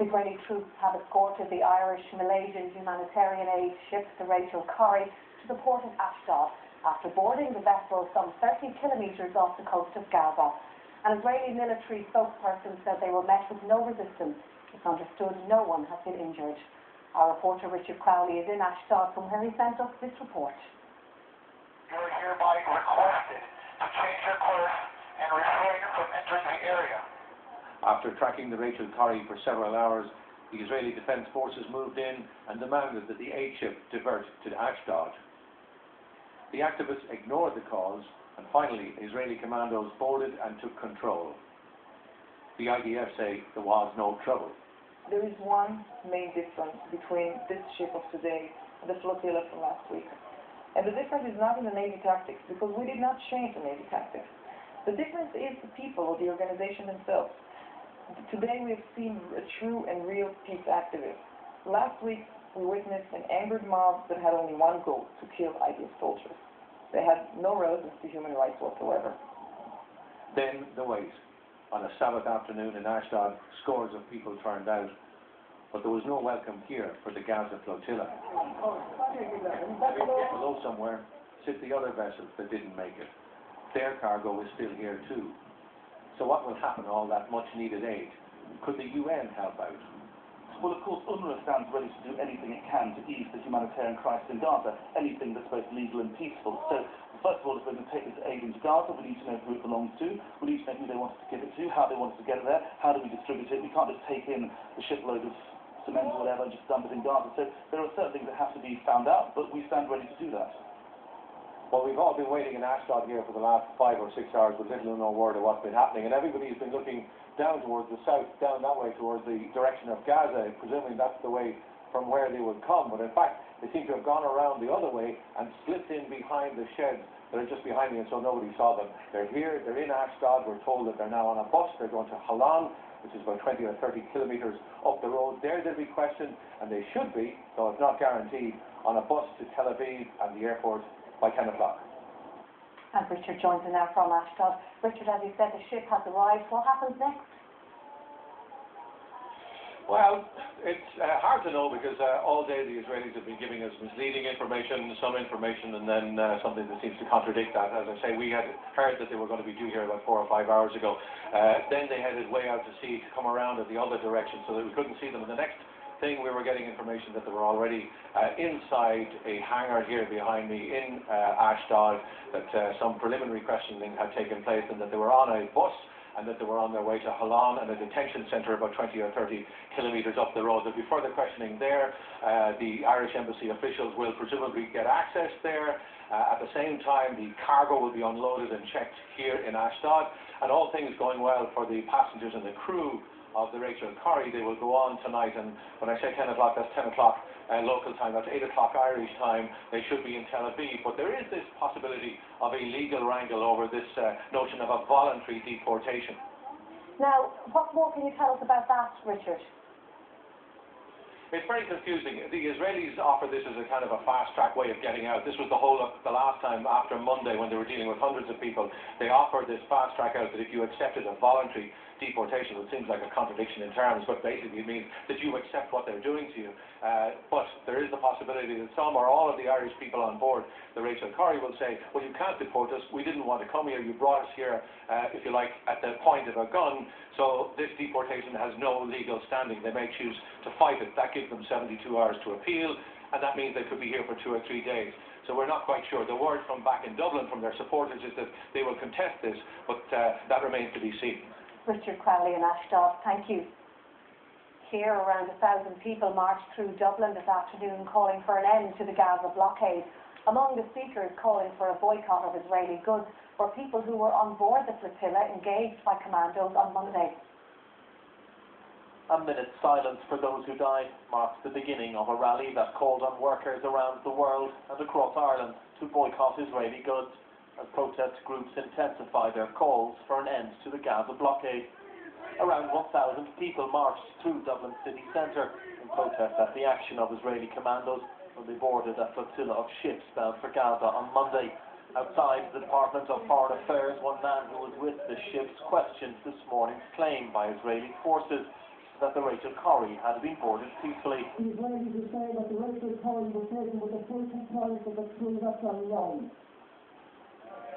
Israeli troops have escorted the Irish-Malaysian humanitarian aid ship, the Rachel Corrie, to the port of Ashdod after boarding the vessel some 30 kilometres off the coast of Gaza. An Israeli military spokesperson said they were met with no resistance. It's understood no one has been injured. Our reporter Richard Crowley is in Ashdod, from where he sent us this report. You're hereby requested to change your course and refrain from entering the area. After tracking the Rachel Corrie for several hours, the Israeli Defence Forces moved in and demanded that the aid ship divert to Ashdod. The activists ignored the calls, and finally Israeli commandos boarded and took control. The IDF say there was no trouble. There is one main difference between this ship of today and the flotilla from last week. And the difference is not in the Navy tactics, because we did not change the Navy tactics. The difference is the people or the organization themselves. Today we have seen a true and real peace activist. Last week we witnessed an angered mob that had only one goal: to kill IDF soldiers. They had no relevance to human rights whatsoever. Then the wait. On a Sabbath afternoon in Ashdod, scores of people turned out, but there was no welcome here for the Gaza flotilla. Below somewhere sit the other vessels that didn't make it. Their cargo is still here too. So what will happen to all that much needed aid? Could the UN help out? Well, of course, UNRWA stands ready to do anything it can to ease the humanitarian crisis in Gaza, anything that's both legal and peaceful. So, first of all, if we're going to take this aid into Gaza, we need to know who it belongs to, we need to know who they want us to give it to, how they want us to get it there, how do we distribute it. We can't just take in a shipload of cement or whatever and just dump it in Gaza. So there are certain things that have to be found out, but we stand ready to do that. Well, we've all been waiting in Ashdod here for the last 5 or 6 hours with little or no word of what's been happening, and everybody has been looking down towards the south, down that way towards the direction of Gaza, presuming that's the way from where they would come. But in fact, they seem to have gone around the other way and slipped in behind the sheds that are just behind me, and so nobody saw them. They're here, they're in Ashdod. We're told that they're now on a bus. They're going to Halan, which is about 20 or 30 kilometres up the road. There they'll be questioned, and they should be, though it's not guaranteed, on a bus to Tel Aviv and the airport by 10 o'clock. And Richard joins in now from Ashdod. Richard, as you said, the ship has arrived. What happens next? Well, it's hard to know, because all day the Israelis have been giving us misleading information, some information, and then something that seems to contradict that. As I say, we had heard that they were going to be due here about 4 or 5 hours ago. Then they headed way out to sea to come around at the other direction so that we couldn't see them. And the next thing, we were getting information that they were already inside a hangar here behind me in Ashdod, that some preliminary questioning had taken place, and that they were on a bus, and that they were on their way to Halan and a detention centre about 20 or 30 kilometres up the road. There'll be further questioning there. The Irish Embassy officials will presumably get access there. At the same time, the cargo will be unloaded and checked here in Ashdod, and all things going well for the passengers and the crew of the Rachel Corrie. They will go on tonight, and when I say 10 o'clock, that's 10 o'clock local time, that's 8 o'clock Irish time. They should be in Tel Aviv, but there is this possibility of a legal wrangle over this notion of a voluntary deportation. Now, what more can you tell us about that, Richard? It's very confusing. The Israelis offer this as a kind of a fast-track way of getting out. This was the whole of the last time after Monday, when they were dealing with hundreds of people. They offered this fast-track out, that if you accepted a voluntary deportation, it seems like a contradiction in terms, but basically it means that you accept what they're doing to you. But there is the possibility that some or all of the Irish people on board the Rachel Corrie will say, well, you can't deport us. We didn't want to come here. You brought us here, if you like, at the point of a gun. So this deportation has no legal standing. They may choose to fight it. That gives them 72 hours to appeal, and that means they could be here for 2 or 3 days. So we're not quite sure. The word from back in Dublin from their supporters is that they will contest this, but that remains to be seen. Richard Crowley in Ashdod, thank you. Here, around 1,000 people marched through Dublin this afternoon calling for an end to the Gaza blockade. Among the speakers calling for a boycott of Israeli goods were people who were on board the flotilla engaged by commandos on Monday. A minute's silence for those who died marks the beginning of a rally that called on workers around the world and across Ireland to boycott Israeli goods, as protest groups intensify their calls for an end to the Gaza blockade. Around 1,000 people marched through Dublin city centre in protest at the action of Israeli commandos when they boarded a flotilla of ships bound for Gaza on Monday. Outside the Department of Foreign Affairs, one man who was with the ships questioned this morning's claim by Israeli forces. that the Rachel Corrie had been boarded peacefully. The Israelis are saying that the Rachel Corrie was taken with the full concurrence of the crew. That's wrong.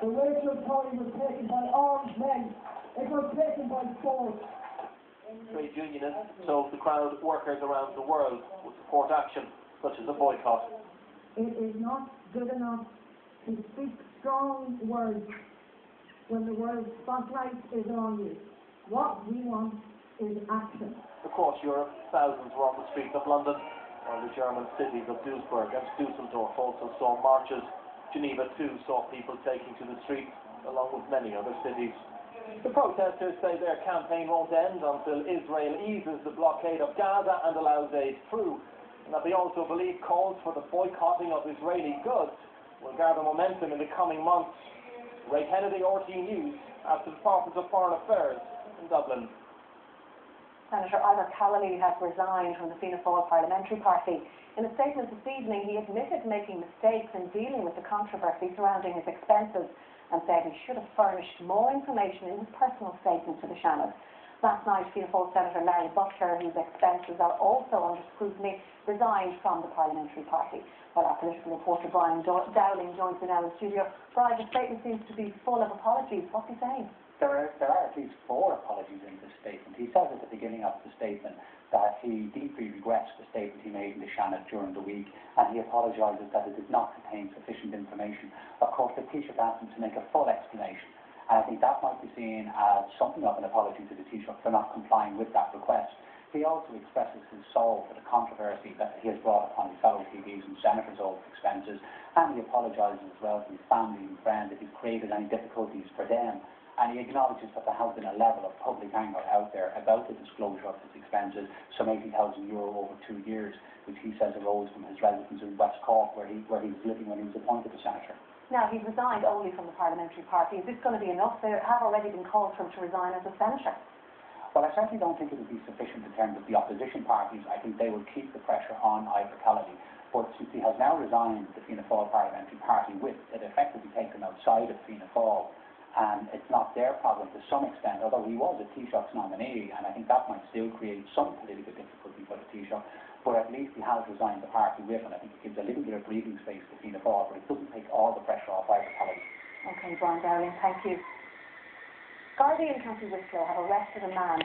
The Rachel Corrie was taken by armed men. It was taken by force. Trade unionists told the crowd workers around the world would support action such as a boycott. It is not good enough to speak strong words when the world spotlight is on you. What we want is action. Across Europe, thousands were on the streets of London, while the German cities of Duisburg and Dusseldorf also saw marches. Geneva too saw people taking to the streets, along with many other cities. The protesters say their campaign won't end until Israel eases the blockade of Gaza and allows aid through, and that they also believe calls for the boycotting of Israeli goods will gather momentum in the coming months. Ray Kennedy, RTE News, at the Department of Foreign Affairs in Dublin. Senator Ivor Callally has resigned from the Fianna Fáil Parliamentary Party. In a statement this evening, he admitted making mistakes in dealing with the controversy surrounding his expenses and said he should have furnished more information in his personal statement to the Seanad. Last night, Fianna Fáil Senator Larry Butler, whose expenses are also under scrutiny, resigned from the Parliamentary Party. While our political reporter Brian Dowling joins me now in the studio. Brian, the statement seems to be full of apologies. What's he saying? There are at least 4 apologies in this statement. He says at the beginning of the statement that he deeply regrets the statement he made in the Seanad during the week, and he apologises that it did not contain sufficient information. Of course, the Taoiseach asked him to make a full explanation, and I think that might be seen as something of an apology to the Taoiseach for not complying with that request. He also expresses his sorrow for the controversy that he has brought upon his fellow TDs and senators over expenses, and he apologises as well to his family and friends if he's created any difficulties for them. And he acknowledges that there has been a level of public anger out there about the disclosure of his expenses, some €80,000 over 2 years, which he says arose from his residence in West Cork, where he was living when he was appointed a senator. Now, he's resigned only from the Parliamentary Party. Is this going to be enough? There have already been calls for him to resign as a senator. Well, I certainly don't think it will be sufficient in terms of the opposition parties. I think they will keep the pressure on Ivor Callally. But since he has now resigned the Fianna Fáil Parliamentary Party, with it effectively taken outside of Fianna Fáil, and it's not their problem to some extent, although he was a Taoiseach's nominee, and I think that might still create some political difficulty for the Taoiseach, but at least he has resigned the party with, and I think it gives a little bit of breathing space to Fianna Fáil, but it doesn't take all the pressure off Ivor Callally. Okay, Brian Dowling, thank you. Gardaí in County Wicklow have arrested a man